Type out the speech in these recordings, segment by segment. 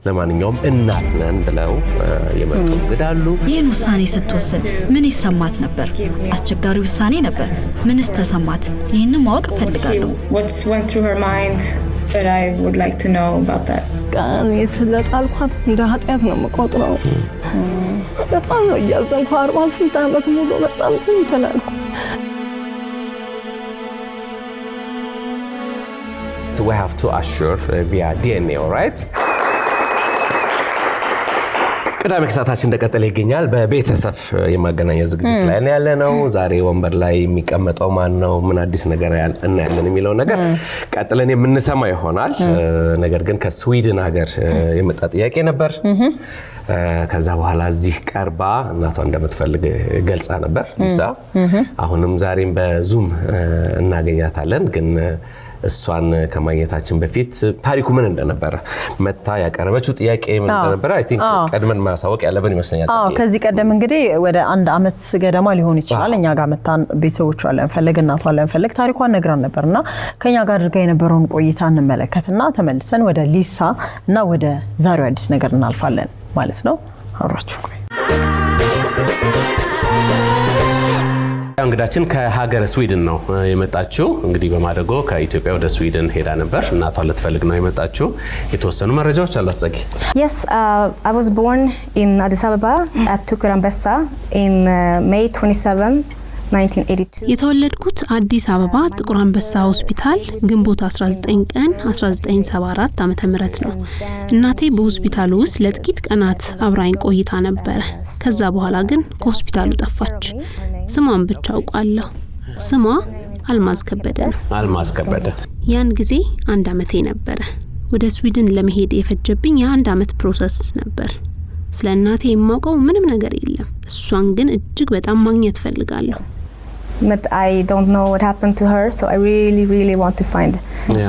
ለማንኛውም እናት ነን ብለው የመጡ ግዳሉ ይህን ውሳኔ ስትወስን ምን ይሰማት ነበር? አስቸጋሪ ውሳኔ ነበር። ምንስ ተሰማት? ይህንን ማወቅ ፈልጋለሁ። What went through her mind that I would like to know about that? ቃል የተለጣልኳት እንደ ኃጢያት ነው የምቆጥረው። በጣም ነው ያዘንኩ 48 ዓመት ሙሉ በጣም ተንተላልኩ። We have to assure via DNA, all right? ቅዳሜ ከሰዓታችን እንደቀጠለ ይገኛል። በቤተሰብ የማገናኛ ዝግጅት ላይ ነው ያለነው። ዛሬ ወንበር ላይ የሚቀመጠው ማን ነው፣ ምን አዲስ ነገር እናያለን የሚለው ነገር ቀጥለን የምንሰማ ይሆናል። ነገር ግን ከስዊድን ሀገር የመጣ ጥያቄ ነበር። ከዛ በኋላ እዚህ ቀርባ እናቷ እንደምትፈልግ ገልጻ ነበር ሊሳ። አሁንም ዛሬም በዙም እናገኛታለን። ግን እሷን ከማግኘታችን በፊት ታሪኩ ምን እንደነበረ መታ ያቀረበችው ጥያቄ ምን እንደነበረ አይ ቲንክ ቀድመን ማሳወቅ ያለብን ይመስለኛል። ከዚህ ቀደም እንግዲህ ወደ አንድ አመት ገደማ ሊሆን ይችላል እኛ ጋር መታን ቤተሰቦቿ ለፈለግ እናቷ ለፈለግ ታሪኳን ነግራን ነበርና ከኛ ጋር አድርጋ የነበረውን ቆይታ እንመለከትና ተመልሰን ወደ ሊሳ እና ወደ ዛሬው አዲስ ነገር እናልፋለን ማለት ነው። አብራችሁ ቆዩ። እንግዳችን ከሀገረ ስዊድን ነው የመጣችው። እንግዲህ በማደጎ ከኢትዮጵያ ወደ ስዊድን ሄዳ ነበር። እናቷን ልትፈልግ ነው የመጣችው። የተወሰኑ መረጃዎች አሏት ጸጊ? Yes, I was born in Addis Ababa at Tukuranbessa in May 27, 1982. የተወለድኩት አዲስ አበባ ጥቁር አንበሳ ሆስፒታል ግንቦት 19 ቀን 1974 ዓመተ ምህረት ነው። እናቴ በሆስፒታሉ ውስጥ ለጥቂት ቀናት አብራኝ ቆይታ ነበር። ከዛ በኋላ ግን ከሆስፒታሉ ጠፋች። ስሟን ብቻ አውቃለሁ። ስሟ አልማዝ ከበደ ነው። አልማዝ ከበደ። ያን ጊዜ 1 አመቴ ነበር። ወደ ስዊድን ለመሄድ የፈጀብኝ የ1 አመት ፕሮሰስ ነበር። ስለ እናቴ የማውቀው ምንም ነገር የለም። እሷን ግን እጅግ በጣም ማግኘት ፈልጋለሁ። But I don't know what happened to her, so I really want to find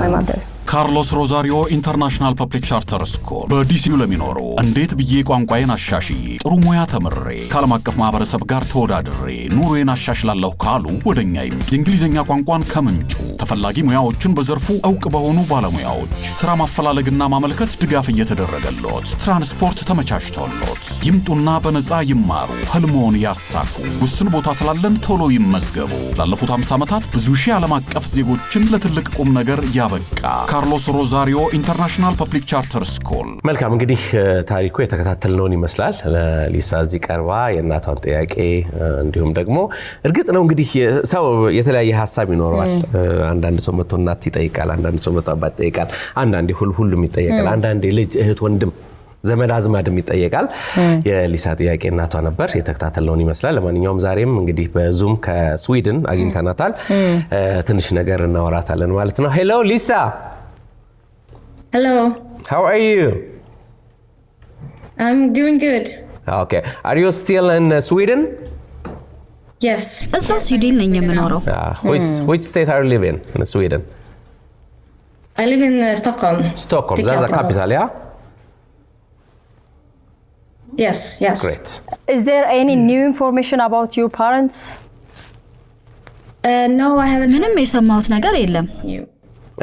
my mother. ካርሎስ ሮዛሪዮ ኢንተርናሽናል ፐብሊክ ቻርተር ስኩል በዲሲው ለሚኖሩ እንዴት ብዬ ቋንቋዬን አሻሽዬ ጥሩ ሙያ ተምሬ ከዓለም አቀፍ ማህበረሰብ ጋር ተወዳድሬ ኑሮዬን አሻሽላለሁ ካሉ ወደኛ የእንግሊዝኛ ቋንቋን ከምንጩ ተፈላጊ ሙያዎችን በዘርፉ እውቅ በሆኑ ባለሙያዎች ስራ ማፈላለግና ማመልከት ድጋፍ እየተደረገሎት ትራንስፖርት ተመቻችቶሎት ይምጡና በነፃ ይማሩ፣ ህልሞን ያሳኩ። ውስን ቦታ ስላለን ቶሎ ይመዝገቡ። ላለፉት 50 ዓመታት ብዙ ሺህ ዓለም አቀፍ ዜጎችን ለትልቅ ቁም ነገር ያበቃ ካርሎስ ሮዛሪዮ ኢንተርናሽናል ፐብሊክ ቻርተር ስኩል። መልካም እንግዲህ ታሪኩ የተከታተልነውን ይመስላል። ሊሳ እዚህ ቀርባ የእናቷን ጥያቄ እንዲሁም ደግሞ እርግጥ ነው እንግዲህ ሰው የተለያየ ሐሳብ ይኖረዋል። አንዳንድ ሰው መጥቶ እናት ይጠይቃል፣ አንዳንድ ሰው መጥቶ አባት ይጠይቃል፣ አንዳንዴ ሁሉም ይጠይቃል፣ አንዳንዴ ልጅ እህት ወንድም ዘመድ አዝማድም ይጠይቃል። የሊሳ ጥያቄ እናቷ ነበር። የተከታተልነውን ይመስላል። ለማንኛውም ዛሬም እንግዲህ በዙም ከስዊድን አግኝተናታል። ትንሽ ነገር እናወራታለን ማለት ነው። ሄሎ ሊሳ። Hello. How are you? I'm doing good. Okay. Are you still in Sweden? Yes. እዛ ስዊድን ነኝ የምኖረው። Which state are you living in Sweden? I live in Stockholm. Stockholm. That's the capital, yeah? Yes. Great. Is there any new information about your parents? No, I haven't. ምንም የሰማሁት ነገር የለም።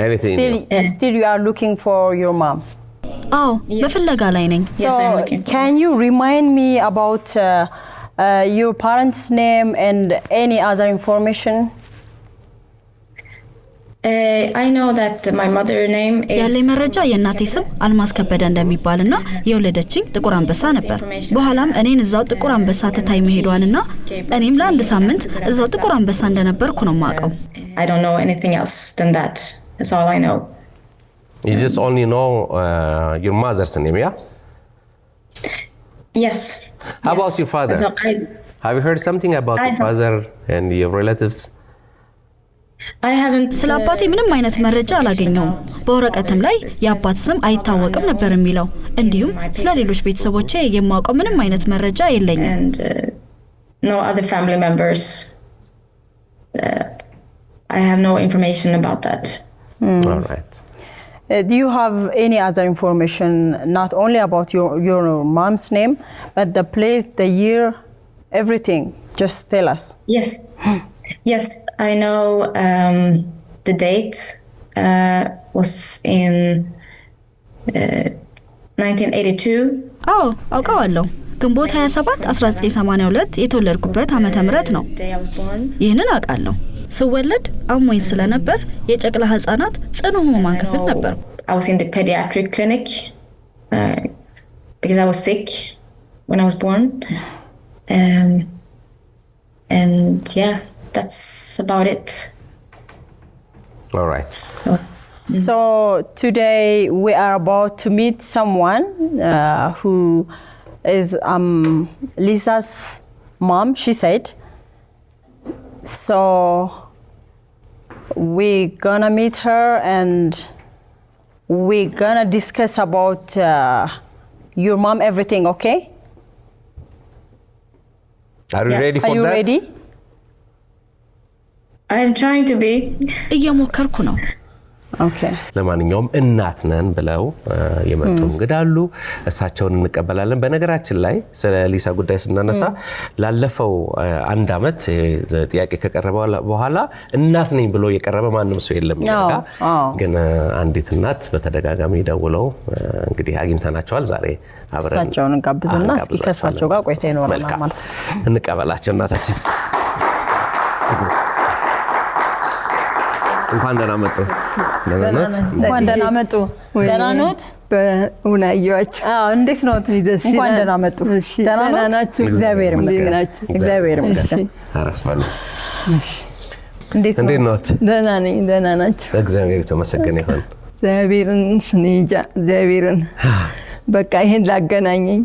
Anything? Still you are looking for your mom. አዎ በፍለጋ ላይ ነኝ። Yes, I'm So looking. can you remind me about your parents' name and any other information? I know that my mother name is ያለኝ መረጃ የእናቴ ስም አልማዝ ከበደ እንደሚባልና የወለደችኝ ጥቁር አንበሳ ነበር። በኋላም እኔን እዛው ጥቁር አንበሳ ትታይ መሄዷንና እኔም ለአንድ ሳምንት እዛው ጥቁር አንበሳ እንደነበርኩ ነው የማውቀው። I don't know anything else than that. That's all I know. You just only know your mother's name, yeah? Yes. How about your father? So Have you heard something about your father and your relatives? I haven't. ስለ አባቴ ምንም አይነት መረጃ አላገኘሁም። በወረቀትም ላይ የአባት ስም አይታወቅም ነበር የሚለው። እንዲሁም ስለ ሌሎች ቤተሰቦቼ የማውቀው ምንም አይነት መረጃ የለኝም። And no other family members. I have no information about that. All right. Do you have any other information, not only about your mom's name, but the place, the year, everything? Just tell us. Yes, I know the date was in 1982. አዎ አውቀዋለሁ። ግንቦት 27 1982 የተወለድኩበት ዓመተ ምህረት ነው። Day I was born. ይህንን አውቃለሁ። ስወለድ አሞኝ ስለነበር የጨቅላ ህፃናት ጽኑ ህሙማን ክፍል ነበር። I was in the pediatric clinic because I was sick when I was born. And yeah, that's about it. All right. So today we are about to meet someone who is Lisa's mom, she said. So we're gonna meet her and we're gonna discuss about your mom, everything, okay? Are you ready for Are you that? ready? I am trying to be. እየሞከርኩ ነው። Okay. ለማንኛውም እናት ነን ብለው የመጡ እንግዳሉ እሳቸውን እንቀበላለን። በነገራችን ላይ ስለ ሊሳ ጉዳይ ስናነሳ ላለፈው አንድ አመት ጥያቄ ከቀረበ በኋላ እናት ነኝ ብሎ የቀረበ ማንም ሰው የለም ይላል። ግን አንዲት እናት በተደጋጋሚ ደውለው እንግዲህ አግኝተናቸዋል። ዛሬ አብረን እሳቸውን እንጋብዝና እስኪ ከእሳቸው ጋር ቆይታ ይኖረናል ማለት ነው። እንቀበላቸው እናታችን። እንኳን ደህና መጡ። እንኳን ደህና መጡ። ደህና ኖት? በኡናያችሁ እንዴት ኖት? እንኳን ደህና መጡ። ደህና ናችሁ? እግዚአብሔር ይመስገን። እግዚአብሔር ይመስገን። አረፋሉ። እንዴት ኖት? ደህና ነኝ። ደህና ናችሁ? እግዚአብሔር የተመሰገነ ይሁን። እግዚአብሔርን በቃ ይሄን ላገናኘኝ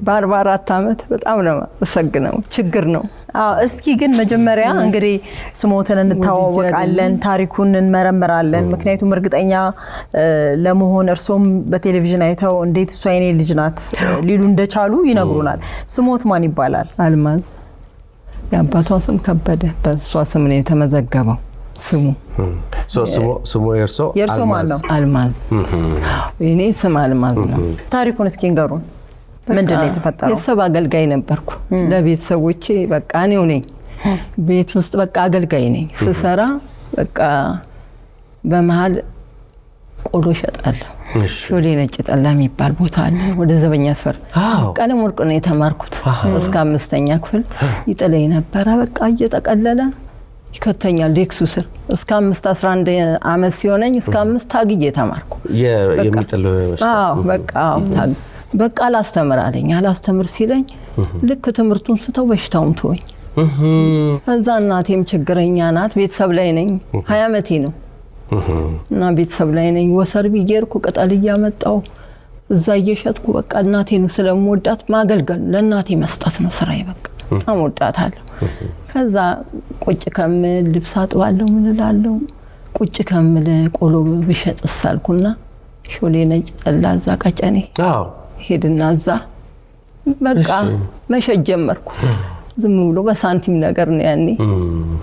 በ44 አመት በጣም ነው አመሰግነው። ችግር ነው። እስኪ ግን መጀመሪያ እንግዲህ ስሞትን እንታዋወቃለን፣ ታሪኩን እንመረምራለን። ምክንያቱም እርግጠኛ ለመሆን እርሶም በቴሌቪዥን አይተው እንዴት እሷ የኔ ልጅ ናት ሊሉ እንደቻሉ ይነግሩናል። ስሞት ማን ይባላል? አልማዝ። የአባቷ ስም ከበደ፣ በእሷ ስም ነው የተመዘገበው ስሙ። ስሙ የእርሶ ማን ነው? አልማዝ። የኔ ስም አልማዝ ነው። ታሪኩን እስኪ ንገሩን። ምንድን ነው የተፈጠረው? የሰብ አገልጋይ ነበርኩ ለቤተሰቦቼ። በቃ እኔው ነኝ ቤት ውስጥ በቃ አገልጋይ ነኝ። ስሰራ በቃ በመሃል ቆሎ ሸጣለሁ። ሾሌ ነጭ ጠላ የሚባል ቦታ አለ ወደ ዘበኛ ሰፈር። ቀለም ወርቅ ነው የተማርኩት። እስከ 5ኛ ክፍል ይጥለኝ ነበር። በቃ እየተቀለለ ይከተኛል ዴክሱ ስር እስከ 5 11 አመት ሲሆነኝ እስከ 5 ታግዬ ተማርኩ። የሚጥል በቃ አላስተምር አለኝ። አላስተምር ሲለኝ ልክ ትምህርቱን ስተው በሽታውም ተወኝ። ከዛ እናቴም ችግረኛ ናት። ቤተሰብ ላይ ነኝ። 20 አመቴ ነው እና ቤተሰብ ላይ ነኝ። ወሰርቢ እየሄድኩ ቅጠል እያመጣው እዛ እየሸጥኩ በቃ እናቴን ስለምወዳት ማገልገል ለእናቴ መስጠት ነው ስራዬ። በቃ በጣም ወዳታለሁ። ከዛ ቁጭ ከምል ልብስ አጥባለሁ ምን እላለሁ። ቁጭ ከምል ቆሎ ብሸጥ ሳልኩና ሾሌ ነጭ ጠላ እዛ ቀጨኔ ሄድና እዛ በቃ መሸጥ ጀመርኩ። ዝም ብሎ በሳንቲም ነገር ነው ያኔ።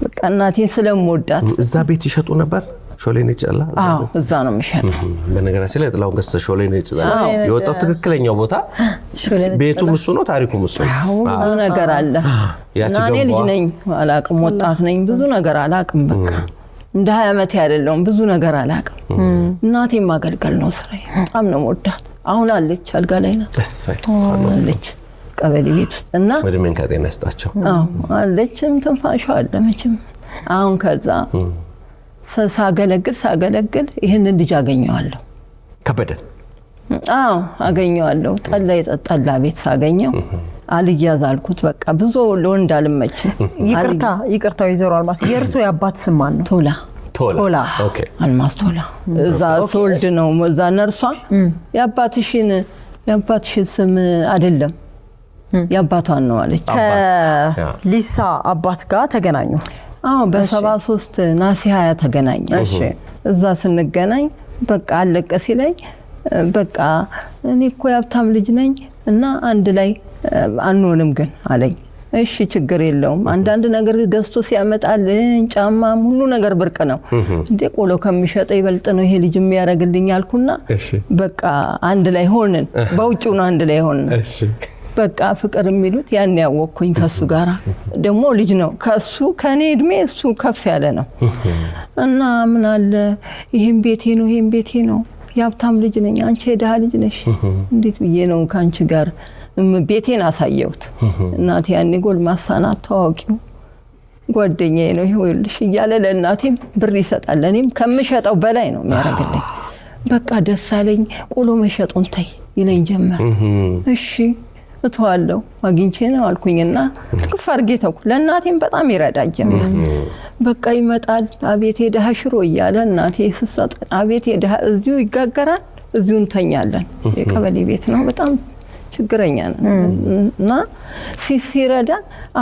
በቃ እናቴን ስለምወዳት እዛ ቤት ይሸጡ ነበር ሾሌ ነጭ ጠላ። እዛ ነው የሚሸጠው። በነገራችን ላይ ጥላውን ገሰ ሾሌ ነጭ ጠላ የወጣው ትክክለኛው ቦታ ቤቱም እሱ ነው፣ ታሪኩም እሱ ነው። ብዙ ነገር አለ። እኔ ልጅ ነኝ አላቅም፣ ወጣት ነኝ፣ ብዙ ነገር አላቅም። በቃ እንደ 20 አመት አይደለም፣ ብዙ ነገር አላቅም። እናቴን ማገልገል ነው ስራዬ። በጣም ነው ወዳት። አሁን አለች፣ አልጋ ላይ ናት አለች ቀበሌ ቤት ውስጥ እና ወደምን ከጤና ያስጣቸው አለችም ትንፋሿ አለ መቼም። አሁን ከዛ ሳገለግል ይሄንን ልጅ አገኘዋለሁ ከበደ። አገኘዋለሁ። ጠላ የጠጣላ ቤት ሳገኘው አልያዝ አልኩት። በቃ ብዙ ለወንድ አልመችም። ይቅርታ ወይዘሮ አልማዝ፣ የእርሶ የአባት ስም ማን ነው? ቶላ። ኦኬ። አልማዝ ቶላ። እዛ ሶልድ ነው እዛ ነርሷ የአባትሽን ስም አይደለም የአባቷን ነው አለች። ከሊሳ አባት ጋር ተገናኙ? በ73 ናሲ 20 ተገናኘ። እዛ ስንገናኝ በቃ አለቀ ሲለኝ በቃ እኔ እኮ የሀብታም ልጅ ነኝ እና አንድ ላይ አንሆንም ግን አለኝ። እሺ ችግር የለውም። አንዳንድ ነገር ገዝቶ ሲያመጣልኝ ጫማም ሁሉ ነገር ብርቅ ነው እንዴ ቆሎ ከሚሸጠው ይበልጥ ነው ይሄ ልጅ የሚያረግልኝ አልኩና በቃ አንድ ላይ ሆነን በውጭው ነው አንድ ላይ ሆነን በቃ ፍቅር የሚሉት ያን ያወቅኩኝ ከሱ ጋራ ደግሞ ልጅ ነው ከሱ ከኔ እድሜ እሱ ከፍ ያለ ነው እና ምን አለ ይሄን ቤቴ ነው ያብታም ልጅ ነኝ አንቺ የደሃ ልጅ ነሽ እንዴት ብዬ ነው ካንቺ ጋር ቤቴን አሳየውት እናቴ ያኔ ጎልማሳና ታዋቂው ጓደኛዬ ነው ይኸውልሽ እያለ ለእናቴም ብር ይሰጣል ለኔም ከምሸጠው በላይ ነው የሚያደርግልኝ በቃ ደስ አለኝ ቆሎ መሸጡን ተይ ይለኝ ጀመር እሺ እተዋለሁ አግኝቼ ነው አልኩኝና ትክፍ አድርጌ ተውኩ ለእናቴም በጣም ይረዳኝ ጀመር በቃ ይመጣል አቤቴ ደሃ ሽሮ እያለ እናቴ ስሰጥ አቤቴ ደሃ እዚሁ ይጋገራል እዚሁ እንተኛለን የቀበሌ ቤት ነው በጣም ችግረኛ ነውና ሲረዳ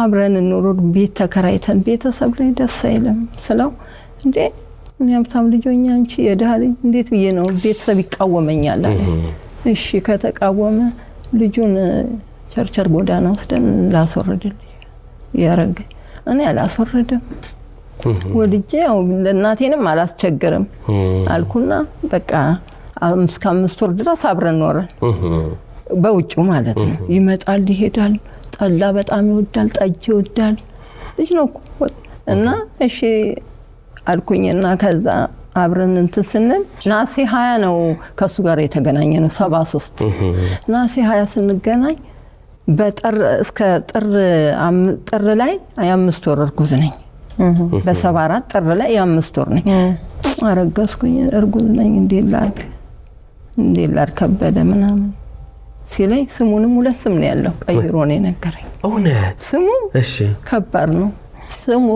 አብረን እንኖር ቤት ተከራይተን ቤተሰብ ላይ ደስ አይልም ስለው እንዴ እኔ ሀብታም ልጆኛ አንቺ የደሃ ልጅ እንዴት ብዬ ነው ቤተሰብ ይቃወመኛል እሺ ከተቃወመ ልጁን ቸርቸር ጎዳና ወስደን ላስወርድልኝ ያረግ እኔ አላስወርድም ወልጄ ያው ለእናቴንም አላስቸግርም አልኩና በቃ 5 ወር ድረስ አብረን ኖረን በውጭ ማለት ነው ይመጣል ይሄዳል ጠላ በጣም ይወዳል ጠጅ ይወዳል ልጅ ነው እና እሺ አልኩኝና ከዛ አብረን እንትን ስንል ናሴ 20 ነው ከሱ ጋር የተገናኘ ነው 73 ናሴ 20 ስንገናኝ በጥር እስከ ጥር ላይ 5 ወር እርጉዝ ነኝ በ74 ጥር ላይ 5 ወር ነኝ አረጋስኩኝ እርጉዝ ነኝ እንዴ ላር ከበደ ምናምን ሲለኝ ስሙንም ሁለት ስም ነው ያለው ቀይሮ ነው ነገረኝ እውነት ስሙ እሺ ከባድ ነው ስሙ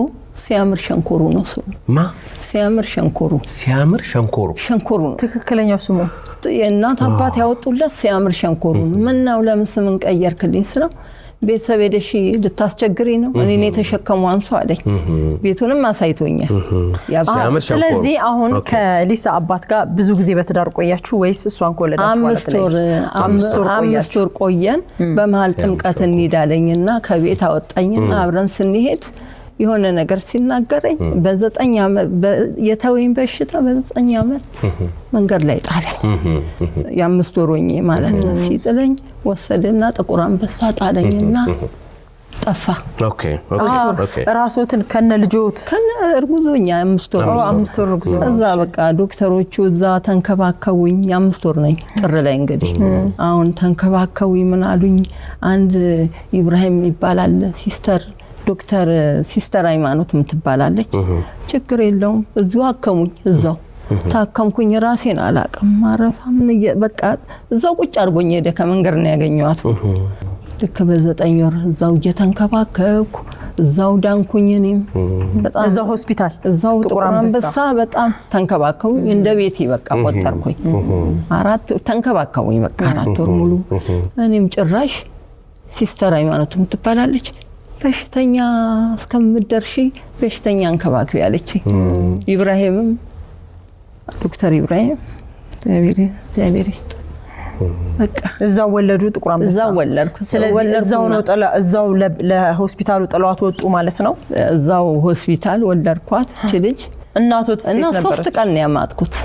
ሲያምር ሸንኮሩ ነው ስሙ ሲያምር ሸንኮሩ ትክክለኛው ስሙ የእናት አባት ያወጡለት ሲያምር ሸንኮሩ ምን ነው ለምን ስምን ቀየርክልኝ ስለው ቤተሰብ ሄደሽ ልታስቸግሪ ነው እኔ ተሸከሙ አንሱ አለኝ ቤቱንም አሳይቶኛል ስለዚህ አሁን ከሊሳ አባት ጋር ብዙ ጊዜ በትዳር ቆያችሁ ወይስ እሷን ኮለዳችሁ ማለት ነው 5 ወር ቆየን በመሃል ጥምቀት እንይዳለኝና ከቤት አወጣኝና አብረን ስንሄድ የሆነ ነገር ሲናገረኝ በ9 ዓመት የተወኝ በሽታ በ9 ዓመት መንገድ ላይ ጣለኝ የ5 ወሮኝ ማለት ነው ሲጥለኝ ወሰደና ጥቁር አንበሳ ጣለኝና ጠፋ ኦኬ ራስዎትን ከነ ልጆት ከነ እርጉዞኛ 5 ወር እርጉዞ እዛ በቃ ዶክተሮቹ እዛ ተንከባከቡኝ 5 ወር ነኝ ጥር ላይ እንግዲህ አሁን ተንከባከቡኝ ምን አሉኝ አንድ ኢብራሂም ይባላል ዶክተር ሲስተር ሃይማኖት ምትባላለች ችግር የለውም እዚሁ አከሙኝ እዛው ታከምኩኝ ራሴን አላቀም ማረፋ ምን በቃ እዛው ቁጭ አርጎኝ ሄደ ከመንገር ነው ያገኘዋት ልክ በ9 ወር እዛው እየተንከባከብኩ እዛው ዳንኩኝ እኔም በጣም እዛው ሆስፒታል እዛው ጥቁር አንበሳ በጣም ተንከባከቡኝ እንደ ቤቴ በቃ ቆጠርኩኝ 4 ተንከባከቡኝ በቃ 4 ወር ሙሉ እኔም ጭራሽ ሲስተር ሃይማኖት ምትባላለች በሽተኛ እስከምደርሺ በሽተኛ አንከባክቢ ያለች ኢብራሂምም ዶክተር ኢብራሂም እግዚአብሔር ይስጥ በቃ እዛው ወለዱ ጥቁር አንበሳ እዛው ወለድኩ ስለዚህ እዛው ነው እዛው ለሆስፒታሉ ጥሏት ወጡ ማለት ነው እዛው ሆስፒታል ወለድኳት ልጅ እናቶት ሴት ነበር 3 ቀን ያማጥኩት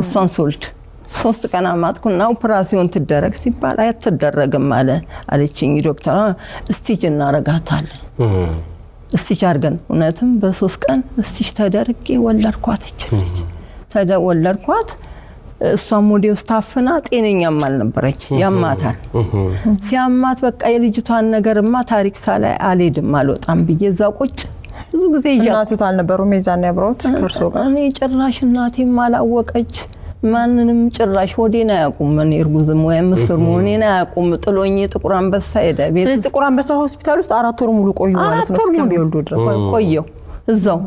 እሷን ሶልድ 3 ቀን አማጥኩና ኦፕራሲዮን ትደረግ ሲባል አይተደረግም አለችኝ ዶክተር ስቲጅ እናረጋታለን ስቲጅ አርገን እውነትም በ3 ቀን ስቲጅ ተደርጌ ወለድኳት ወለድኳት እሷም ወዲያው ስታፈና ጤነኛም አልነበረች ያማታል ሲያማት በቃ የልጅቷን ነገርማ ታሪክ ሳላይ አልሄድም አልወጣም ብዬ እዛ ቁጭ ብዙ ጊዜ እናቱት አልነበሩም የዛን ያብሮት ከርሶ ጋር እኔ ጭራሽ እናቴም አላወቀች ማንንም ጭራሽ ወዴና ያቁም ምን እርጉዝም ወይ 5 ወር መሆኔና ያቁም ጥሎኝ ጥቁር አንበሳ ሄደ ቤት ስለዚህ ጥቁር አንበሳ ሆስፒታል ውስጥ 4 ወር ሙሉ ቆዩ ማለት ነው እስከሚወልዱ ድረስ ቆየው እዛው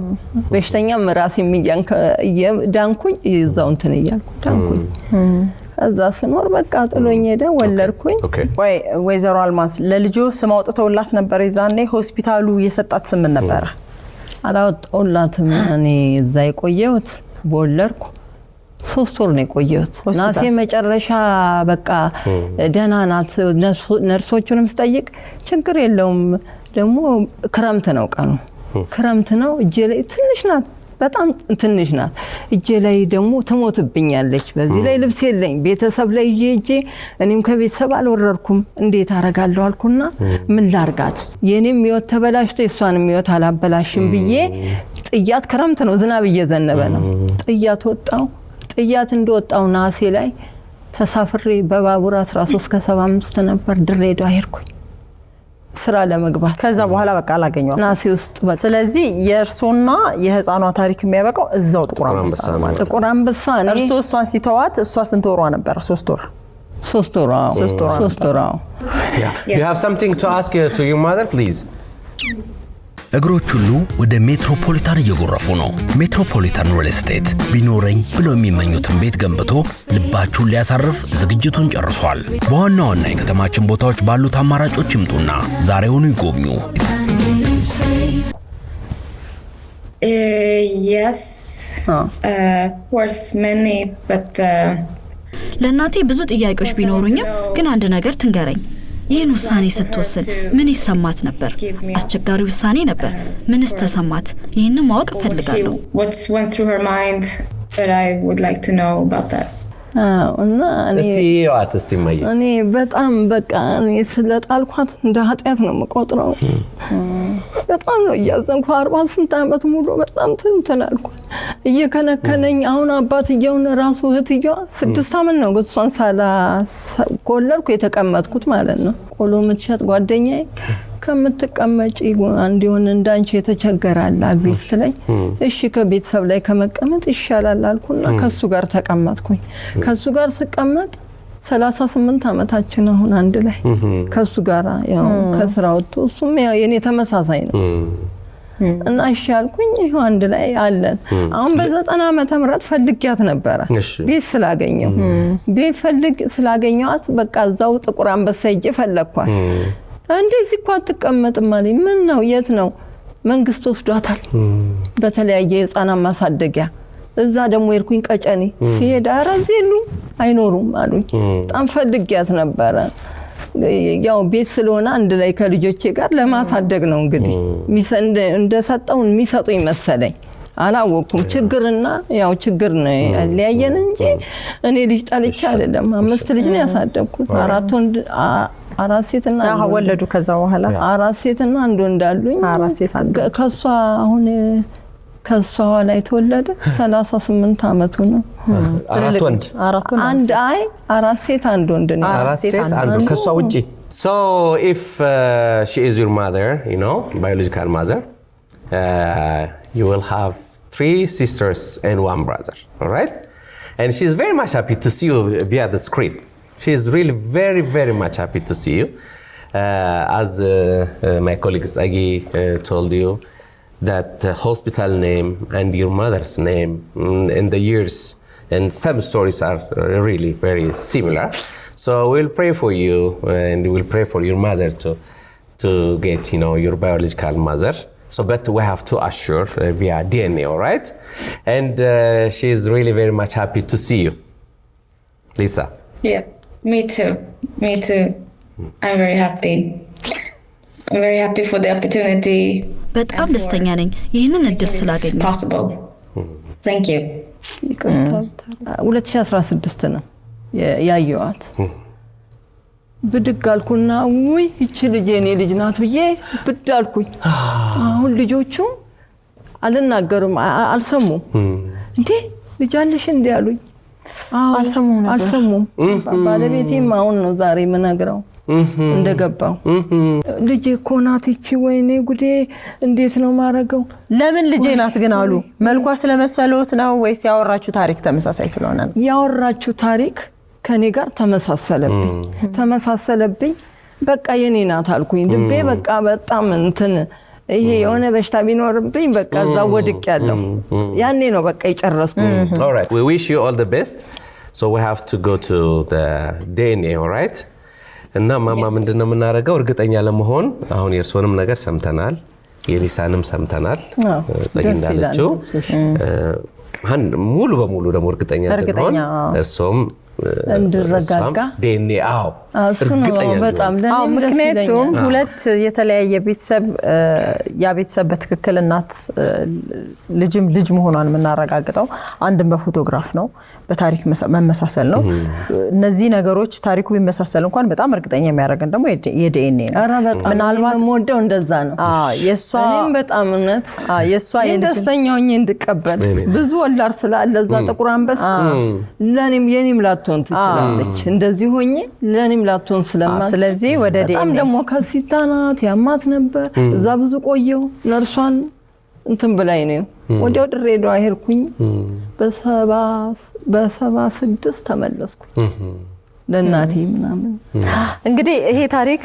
በሽተኛም ራሴ የሚያንከ ዳንኩኝ እዛው እንትን እያልኩ ዳንኩኝ ከዛ ስኖር በቃ ጥሎኝ ሄደ ወለድኩኝ ወይ ወይዘሮ አልማዝ ለልጆ ስም አውጥተውላት ነበር የዛኔ ሆስፒታሉ የሰጣት ስም ነበር አላወጣውላትም እኔ እዛ የቆየሁት በወለድኩ 3 ወር ነው የቆየሁት ናሴ መጨረሻ በቃ ደህና ናት ነርሶቹንም ስጠይቅ ችግር የለውም ደግሞ ክረምት ነው ቀኑ ክረምት ነው እጄ ላይ ትንሽ ናት በጣም ትንሽ ናት። እጄ ላይ ደግሞ ትሞትብኛለች። በዚህ ላይ ልብስ የለኝ ቤተሰብ ላይ እጄ እኔም ከቤተሰብ አልወረርኩም እንዴት አረጋለሁ አልኩና ምን ላርጋት የኔም ህይወት ተበላሽቶ የሷንም ህይወት አላበላሽም ብዬ ጥያት ክረምት ነው ዝናብ እየዘነበ ነው ጥያት ወጣው ጥያት እንደወጣው ናሴ ላይ ተሳፍሬ በባቡር 13 ከ75 ነበር ድሬዳዋ ሄድኩኝ ስራ ለመግባት ከዛ በኋላ በቃ አላገኘው ናሴ ውስጥ በቃ ስለዚህ የእርሶና የህፃኗ ታሪክ የሚያበቃው እዛው ጥቁር አንበሳ ማለት ጥቁር አንበሳ ነው እርሶ እሷን ሲተዋት እሷ ስንት ወሯ ነበር 3 ወር 3 ወር 3 ወር You have something to ask to your mother please እግሮች ሁሉ ወደ ሜትሮፖሊታን እየጎረፉ ነው። ሜትሮፖሊታን ሪል ስቴት ቢኖረኝ ብለው የሚመኙትን ቤት ገንብቶ ልባችሁን ሊያሳርፍ ዝግጅቱን ጨርሷል። በዋና ዋና የከተማችን ቦታዎች ባሉት አማራጮች ይምጡና ዛሬውኑ ይጎብኙ። Yes, of course many, but ለእናቴ ብዙ ጥያቄዎች ቢኖሩኝም ግን አንድ ነገር ትንገረኝ ይህን ውሳኔ ስትወስን ምን ይሰማት ነበር? አስቸጋሪ ውሳኔ ነበር። ምንስ ተሰማት? ይህንን ማወቅ ፈልጋለሁ። what went through her mind that I would like to know about that. እና እኔ በጣም በቃ እኔ ስለጣልኳት እንደ ኃጢያት ነው መቆጥረው በጣም ነው ያዘንኩ 48 ዓመት ሙሉ በጣም ተንተናልኩ እየከነከነኝ አሁን አባትየውን ራሱ እህትየዋ 6 ዓመት ነው እሷን ሳላ ኮለልኩ የተቀመጥኩት ማለት ነው ቆሎ ምትሸጥ ጓደኛዬ ከምትቀመጪ አንዲውን እንዳንቺ የተቸገራል አግቢስ ላይ እሺ ከቤተሰብ ላይ ከመቀመጥ ይሻላል አልኩና ከሱ ጋር ተቀመጥኩኝ ከሱ ጋር ስቀመጥ 38 ዓመታችን አሁን አንድ ላይ ከሱ ጋር ያው ከስራ ወጥቶ እሱም ያው የኔ ተመሳሳይ ነው እና እሺ አልኩኝ ይሄ አንድ ላይ አለን አሁን በ90 ዓመተ ምህረት ፈልጊያት ነበር ቤት ስላገኘው ቤት ፈልግ ስላገኘዋት በቃ እዛው ጥቁር አንበሳ ሄጄ ፈለኳት እንደዚህ እኮ አትቀመጥም ማለት ምን ነው የት ነው መንግስት ወስዷታል በተለያየ ህፃናት ማሳደጊያ እዛ ደግሞ ይርኩኝ ቀጨኔ ሲሄድ አራዚሉ አይኖሩም አሉኝ በጣም ፈልጊያት ነበር ያው ቤት ስለሆነ አንድ ላይ ከልጆቼ ጋር ለማሳደግ ነው እንግዲህ እንደሰጠው የሚሰጡኝ መሰለኝ አላወኩም ችግርና ያው ችግር ነው ያለያየን እንጂ እኔ ልጅ ጣልቻ አይደለም 5 ልጅ ነው ያሳደግኩት 4 ወንድ 4 ሴትና ወለዱ ከዛ በኋላ 4 ሴትና አንድ ወንድ አሉኝ 4 ሴት አንድ ከሷ አሁን ከሷ ላይ ተወለደ 38 አመቱ ነው 4 ወንድ አንድ አይ 4 ሴት አንድ ወንድ ነው 4 ሴት አንድ ከሷ ውጪ so if she is your mother you know biological mother you will have 3 sisters and 1 brother all right and she's very much happy to see you via the screen she is really very much happy to see you as my colleague Agi told you that the hospital name and your mother's name in the years and some stories are really very similar so we'll pray for you and we'll pray for your mother to get you know your biological mother so but we have to assure via DNA all right and she is really very much happy to see you Lisa yeah me too I'm very happy for the opportunity በጣም ደስተኛ ነኝ ይሄንን እድል ስላገኘ possible thank you 2016 ነው ያየዋት ብድጋልኩና ወይ እቺ ልጅ የኔ ልጅ ናት ብዬ ብዳልኩኝ አሁን ልጆቹ አልናገሩም አልሰሙም እንዴ ልጅ አለሽ እንዴ ያሉኝ አልሰሙም ባለቤቴም አሁን ነው ዛሬ መናገራው እንደገባው ልጅ ኮናት እቺ ወይኔ ጉዴ እንዴት ነው ማረገው ለምን ልጅ ናት ግን አሉ መልኳ ስለመሰሎት ነው ወይስ ያወራችሁ ታሪክ ተመሳሳይ ስለሆነ ነው ያወራችሁ ታሪክ ከኔ ጋር ተመሳሰለብኝ በቃ የኔ ናት አልኩኝ ልቤ በቃ በጣም እንትን ይሄ የሆነ በሽታ ቢኖርብኝ በቃ እዛው ወድቅ ያለው ያኔ ነው በቃ ይጨረስኩት all right we wish you all the best so we have to go to the DNA all right እና ማማ ምንድነው የምናረጋው እርግጠኛ ለመሆን አሁን የርሶንም ነገር ሰምተናል የሊሳንም ሰምተናል ጸጊ እንዳለችው ሙሉ በሙሉ ደግሞ እርግጠኛ እንደሆነ እሱም እንድረጋጋ DNA አዎ እሱ ነው በጣም ምክንያቱም ሁለት የተለያየ ቤተሰብ ያ ቤተሰብ በትክክል እናት ልጅም ልጅ መሆኗን የምናረጋግጠው አንድም በፎቶግራፍ ነው በታሪክ መመሳሰል ነው እነዚህ ነገሮች ታሪኩ ቢመሳሰል እንኳን በጣም እርግጠኛ የሚያደርገን ደግሞ የዲኤንኤ ነው አራ በጣም ምናልባት ወደው እንደዛ ነው የሷ እኔም በጣም እውነት የሷ ደስተኛው እንድቀበል ብዙ ወላር ስላለ እዛ ጥቁር አንበሳ ለኔም ላትሆን ትችላለች እንደዚህ ሆኜ ለኔም ላትሆን ስለማት ስለዚህ ወደ ዲኤንኤ በጣም ደግሞ ከሲታናት ያማት ነበር እዛ ብዙ ቆየው ነርሷን እንትን በላይ ነው ወዲያው ድሬዳዋ ሄድኩኝ በ76 ተመለስኩኝ ለናቴ ምናምን እንግዲህ ይሄ ታሪክ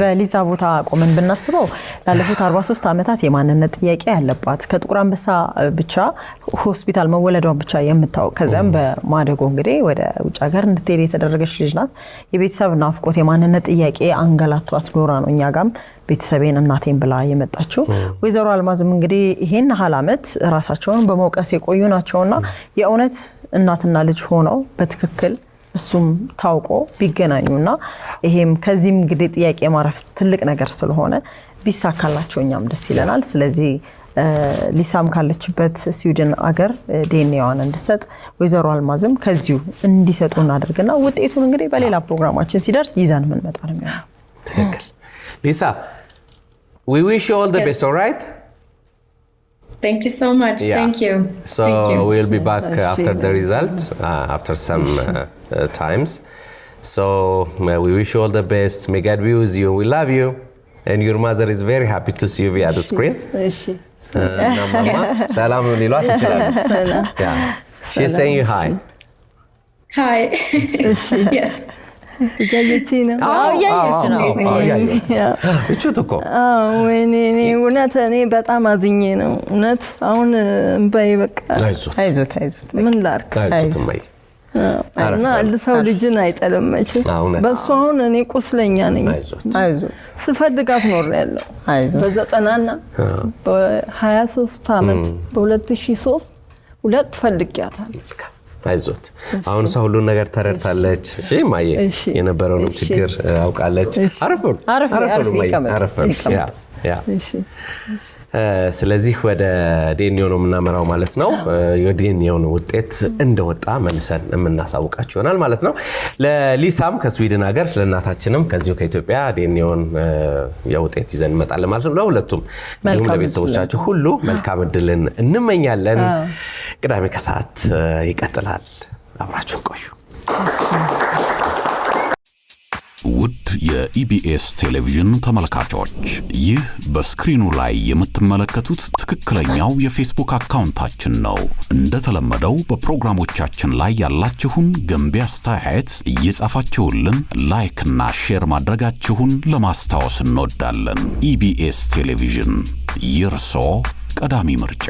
በሊዛ ቦታ ቆመን ብናስበው ላለፉት 43 አመታት የማንነት ጥያቄ ያለባት ከጥቁር አንበሳ ብቻ ሆስፒታል መወለዷን ብቻ የምታውቅ ከዛም በማደጎ እንግዲህ ወደ ውጭ ሀገር እንድትሄድ የተደረገች ልጅ ናት የቤተሰብ ናፍቆት የማንነት ጥያቄ አንገላቷት ኖራ ነው እኛ ጋም ቤተሰቤን እናቴን ብላ የመጣችው ወይዘሮ አልማዝም እንግዲህ ይሄን ሐላመት ራሳቸውን በመውቀስ የቆዩ ናቸውና የእውነት እናትና ልጅ ሆነው በትክክል እሱም ታውቆ ቢገናኙና ይሄም ከዚህም እንግዲህ ጥያቄ ማረፍ ትልቅ ነገር ስለሆነ ቢሳካላቸው እኛም ደስ ይለናል ስለዚህ ሊሳም ካለችበት ስዊድን አገር ዲኤንኤዋን እንድሰጥ ወይዘሮ አልማዝም ከዚሁ እንዲሰጡ እናደርግና ውጤቱን እንግዲህ በሌላ ፕሮግራማችን ሲደርስ ይዘን ምን መጣ ነው የሚሆነው ትክክል Lisa we wish you all the best all right Thank you so much. Thank you. So we'll be back after the result, after some times. So we wish you all the best. May God be with you. We love you. And your mother is very happy to see you via the screen. Mama, salam lilat yeah. She's saying you hi. Hi. Yes. ይታየችና እቹትኮ ወይኔ እውነት እኔ በጣም አዝኜ ነው እውነት አሁን እንባይ በቃ አይዞት ምን ላርክ እና ለሰው ልጅን አይጠለመች በሱ አሁን እኔ ቁስለኛ ነኝ አይዞት ስፈልጋት ኖር ያለው በ90ና በ23 አመት በ2003 ሁለት ፈልጊያታል አይዞት አሁን ሰው ሁሉ ነገር ተረድታለች እሺ ማየ የነበረውን ችግር አውቃለች አረፈ ያ ስለዚህ ወደ ዲኤንኤ ነው የምናመራው ማለት ነው የዲኤንኤውን ውጤት እንደወጣ መልሰን የምናሳውቃችሁ ይሆናል ማለት ነው ለሊሳም ከስዊድን ሀገር ለእናታችንም ከዚሁ ከኢትዮጵያ ዲኤንኤውን የውጤት ይዘን እንመጣለን ማለት ነው ለሁለቱም እንዲሁም ለቤተሰቦቻችሁ ሁሉ መልካም እድልን እንመኛለን ቅዳሜ ከሰዓት ይቀጥላል አብራችሁን ቆዩ ውድ የኢቢኤስ ቴሌቪዥን ተመልካቾች ይህ በስክሪኑ ላይ የምትመለከቱት ትክክለኛው የፌስቡክ አካውንታችን ነው እንደተለመደው በፕሮግራሞቻችን ላይ ያላችሁን ገንቢ አስተያየት እየጻፋችሁልን ላይክ እና ሼር ማድረጋችሁን ለማስታወስ እንወዳለን ኢቢኤስ ቴሌቪዥን የርሶ ቀዳሚ ምርጫ